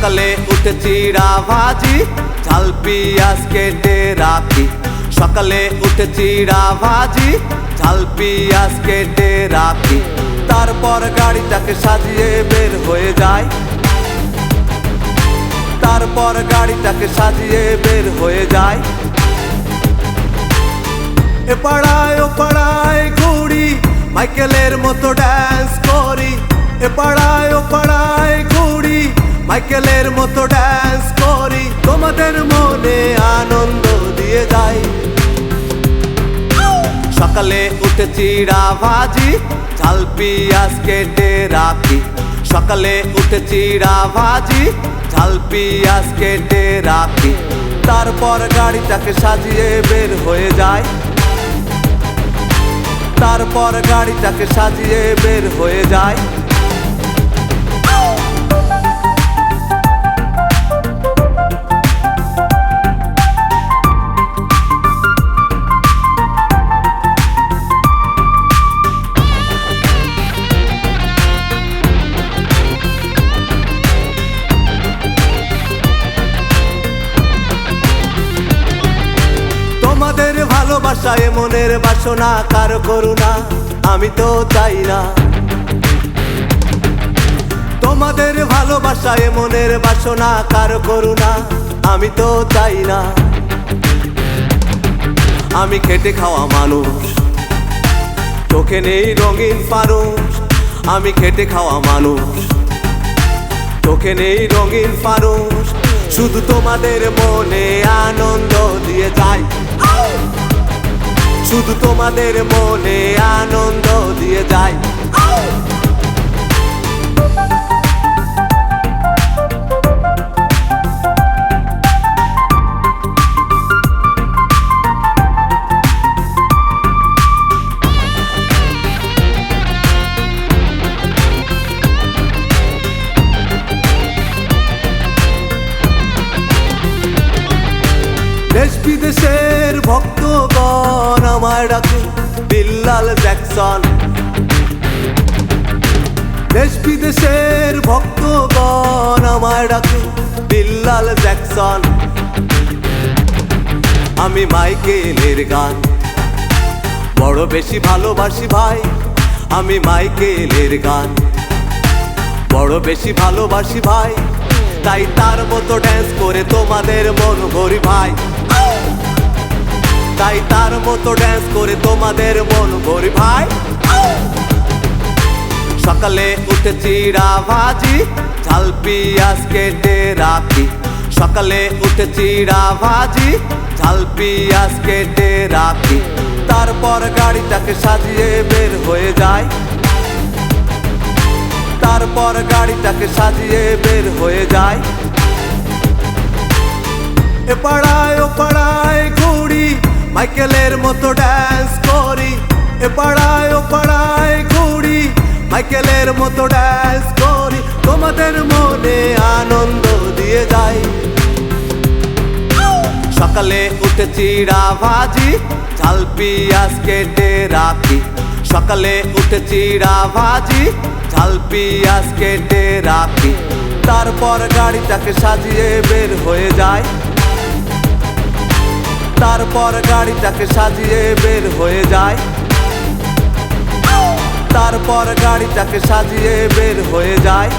সকালে উঠে চিড়া ভাজি, ঝাল পিঁয়াজ কেটে রাখি। সকালে উঠে চিড়া ভাজি, ঝাল পিঁয়াজ কেটে রাখি। তারপর গাড়িটাকে সাজিয়ে বের হয়ে যায়। তারপর গাড়িটাকে সাজিয়ে বের হয়ে যায়। এ পাড়ায় ও পাড়ায় ঘুরি, মাইকেলের মতো ড্যান্স করি। এ পাড়ায় ও পাড়ায় ঘুরি, মাইকেলের মতো ড্যান্স করি। তোমাদের মনে আনন্দ দিয়ে যাই। সকালে উঠে চিড়া ভাজি, ঝাল পিঁয়াজ কেটে রাখি। সকালে উঠে চিড়া ভাজি, ঝাল পিঁয়াজ কেটে রাখি। তারপর গাড়িটাকে সাজিয়ে বের হয়ে যায়। তারপর গাড়িটাকে সাজিয়ে বের হয়ে যায়। তোমাদের ভালোবাসায় মনের বাসনা, কারো করুণা আমি তো চাই না। তোমাদের ভালোবাসায় মনের বাসনা, কারো করুণা আমি তো চাই না। আমি খেটে খাওয়া মানুষ, চোখে নেই রঙিন ফানুষ। আমি খেটে খাওয়া মানুষ, চোখে নেই রঙিন ফানুষ। শুধু তোমাদের মনে আনন্দ দিয়ে যাই। শুধু তোমাদের মনে আনন্দ দিয়ে যাই। দেশ বিদেশের ভক্তগণ আমায় ডাকে বিল্লাল জ্যাকসন। দেশ বিদেশের ভক্তগণ আমায় ডাকে বিল্লাল জ্যাকসন। আমি মাইকেলের গান বড় বেশি ভালোবাসি ভাই। আমি মাইকেলের গান বড় বেশি ভালোবাসি ভাই। তাই তার মতো ড্যান্স করে তোমাদের মন ভরি ভাই। তাই তার মতো ড্যান্স করে তোমাদের মন ভরি ভাই। সকালে উঠে চিড়া ভাজি, ঝাল পিঁয়াজ কেটে রাখি। সকালে উঠে চিড়া ভাজি, ঝাল পিঁয়াজ কেটে রাখি। তারপর গাড়িটাকে সাজিয়ে বের হয়ে যায়। তারপর গাড়িটাকে সাজিয়ে বের হয়ে যায়। এ পাড়ায় ও পাড়ায় ঘুরি, মাইকেলের মতো ড্যান্স করি। এ পাড়ায় ও পাড়ায় ঘুরি, মাইকেলের মতো ড্যান্স করি। তোমাদের মনে আনন্দ দিয়ে যাই। সকালে উঠে চিড়া ভাজি, ঝাল পিঁয়াজ কেটে রাখি। সকালে উঠে চিড়া ভাজি, ঝাল পিঁয়াজ কেটে রাখি। তারপর গাড়িটাকে সাজিয়ে বের হয়ে যায়। তারপর গাড়িটাকে সাজিয়ে বের হয়ে যায়। তারপর গাড়িটাকে সাজিয়ে বের হয়ে যায়।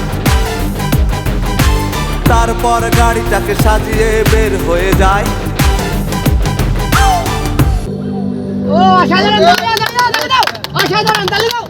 তারপর গাড়িটাকে সাজিয়ে বের হয়ে যায়। ও অসাধারণ, অসাধারণ, তালি দাও।